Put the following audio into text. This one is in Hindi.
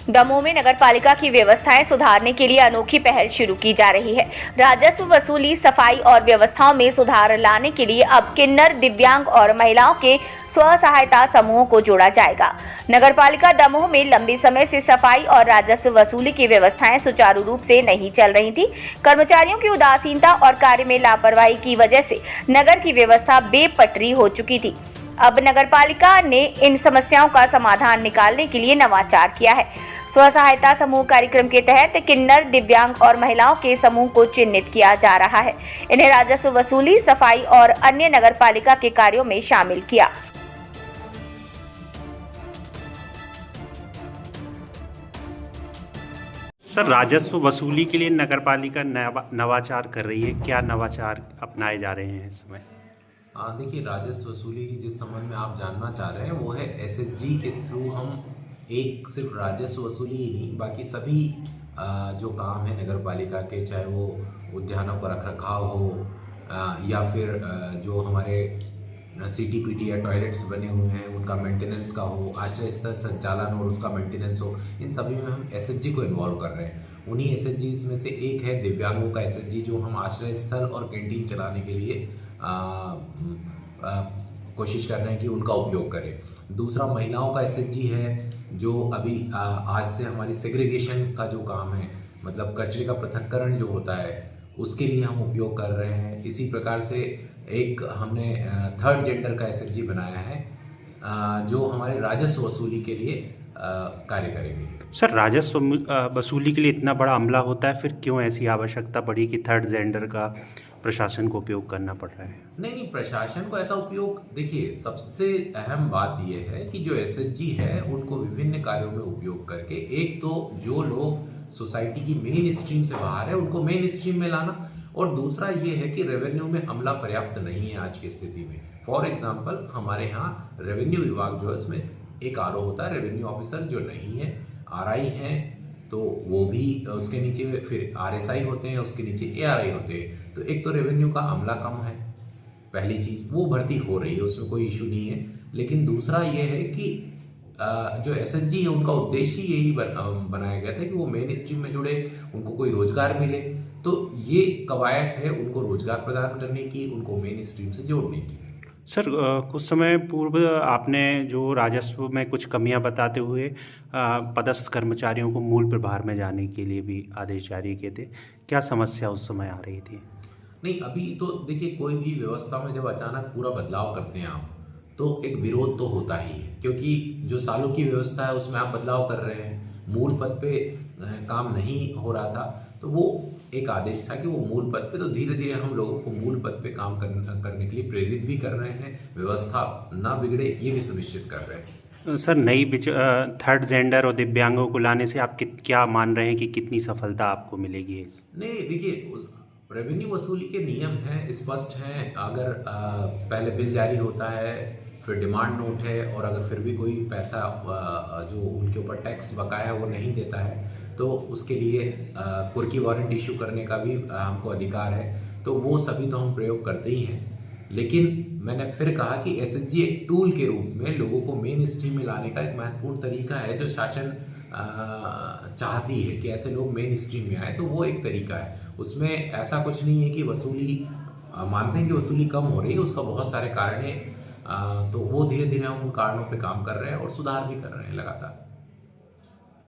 दमोह में नगरपालिका की व्यवस्थाएं सुधारने के लिए अनोखी पहल शुरू की जा रही है। राजस्व वसूली, सफाई और व्यवस्थाओं में सुधार लाने के लिए अब किन्नर, दिव्यांग और महिलाओं के स्व सहायता समूहों को जोड़ा जाएगा। नगरपालिका दमोह में लंबे समय से सफाई और राजस्व वसूली की व्यवस्थाएं सुचारू रूप से नहीं चल रही थी। कर्मचारियों की उदासीनता और कार्य में लापरवाही की वजह से नगर की व्यवस्था बेपटरी हो चुकी थी। अब नगरपालिका ने इन समस्याओं का समाधान निकालने के लिए नवाचार किया है। स्व सहायता समूह कार्यक्रम के तहत किन्नर, दिव्यांग और महिलाओं के समूह को चिन्हित किया जा रहा है। इन्हें राजस्व वसूली, सफाई और अन्य नगरपालिका के कार्यों में शामिल किया। सर, राजस्व वसूली के लिए नगरपालिका नवाचार कर रही है, क्या नवाचार अपनाए जा रहे हैं इस समय? देखिए, राजस्व वसूली जिस संबंध में आप जानना चाह रहे हैं वो है एसएचजी के थ्रू हम एक सिर्फ राजस्व वसूली ही नहीं, बाकी सभी जो काम है नगरपालिका के, चाहे वो उद्यानों का रखरखाव हो या फिर जो हमारे सीटीपीटी या टॉयलेट्स बने हुए हैं उनका मेंटेनेंस का हो, आश्रय स्थल संचालन और उसका मेंटेनेंस हो, इन सभी में हम एसएचजी को इन्वॉल्व कर रहे हैं। उन्हीं एसएचजीज में से एक है दिव्यांगों का एसएचजी, जो हम आश्रय स्थल और कैंटीन चलाने के लिए कोशिश कर रहे हैं कि उनका उपयोग करें। दूसरा महिलाओं का एसएचजी है, जो अभी आज से हमारी सेग्रीगेशन का जो काम है, मतलब कचरे का पृथक्करण जो होता है, उसके लिए हम उपयोग कर रहे हैं। इसी प्रकार से एक हमने थर्ड जेंडर का एसएचजी बनाया है जो हमारे राजस्व वसूली के लिए कार्य करेंगे। सर, राजस्व वसूली के लिए इतना बड़ा अमला होता है, फिर क्यों ऐसी आवश्यकता पड़ी कि थर्ड जेंडर का प्रशासन को उपयोग करना पड़ रहा है? नहीं, प्रशासन को ऐसा उपयोग, देखिए सबसे अहम बात यह है कि जो एसएचजी है उनको विभिन्न कार्यों में उपयोग करके, एक तो जो लोग सोसाइटी की मेन स्ट्रीम से बाहर है उनको मेन स्ट्रीम में लाना, और दूसरा ये है कि रेवेन्यू में अमला पर्याप्त नहीं है आज की स्थिति में। फॉर एग्जांपल, हमारे यहाँ रेवेन्यू विभाग जो है उसमें एक आरओ होता है, रेवेन्यू ऑफिसर जो नहीं है, आरआई हैं तो वो भी, उसके नीचे फिर आरएसआई होते हैं, उसके नीचे एआरआई होते हैं। तो एक तो रेवेन्यू का अमला कम है, पहली चीज़, वो भर्ती हो रही है, उसमें कोई इशू नहीं है। लेकिन दूसरा ये है कि जो एसएचजी है उनका उद्देश्य यही बनाया गया था कि वो मेन स्ट्रीम में जुड़े, उनको कोई रोजगार मिले। तो ये कवायद है उनको रोजगार प्रदान करने की, उनको मेन स्ट्रीम से जोड़ने की। सर, कुछ समय पूर्व आपने जो राजस्व में कुछ कमियां बताते हुए पदस्थ कर्मचारियों को मूल प्रभार में जाने के लिए भी आदेश जारी किए थे, क्या समस्या उस समय आ रही थी? नहीं, अभी तो देखिए, कोई भी व्यवस्था में जब अचानक पूरा बदलाव करते हैं आप, तो एक विरोध तो होता ही है, क्योंकि जो सालों की व्यवस्था है उसमें आप बदलाव कर रहे हैं। मूल पद पे काम नहीं हो रहा था, तो वो एक आदेश था कि वो मूल पद पे, तो धीरे धीरे हम लोगों को मूल पद पे काम करने के लिए प्रेरित भी कर रहे हैं, व्यवस्था ना बिगड़े ये भी सुनिश्चित कर रहे हैं। सर, नई थर्ड जेंडर और दिव्यांगों को लाने से आप क्या मान रहे हैं कि कितनी सफलता आपको मिलेगी? नहीं, देखिए, रेवेन्यू वसूली के नियम हैं, स्पष्ट हैं। अगर पहले बिल जारी होता है, फिर डिमांड नोट है, और अगर फिर भी कोई पैसा जो उनके ऊपर टैक्स बकाया है वो नहीं देता है, तो उसके लिए कुर्की वारंट इशू करने का भी हमको अधिकार है। तो वो सभी तो हम प्रयोग करते ही हैं। लेकिन मैंने फिर कहा कि एसएचजी एक टूल के रूप में लोगों को मेन स्ट्रीम में लाने का एक महत्वपूर्ण तरीका है, जो शासन चाहती है कि ऐसे लोग मेन स्ट्रीम में आए, तो वो एक तरीका है। उसमें ऐसा कुछ नहीं है कि वसूली, मानते हैं कि वसूली कम हो रही है, उसका बहुत सारे कारण हैं। तो वो धीरे धीरे हम उन कारणों पे काम कर रहे हैं और सुधार भी कर रहे हैं लगातार।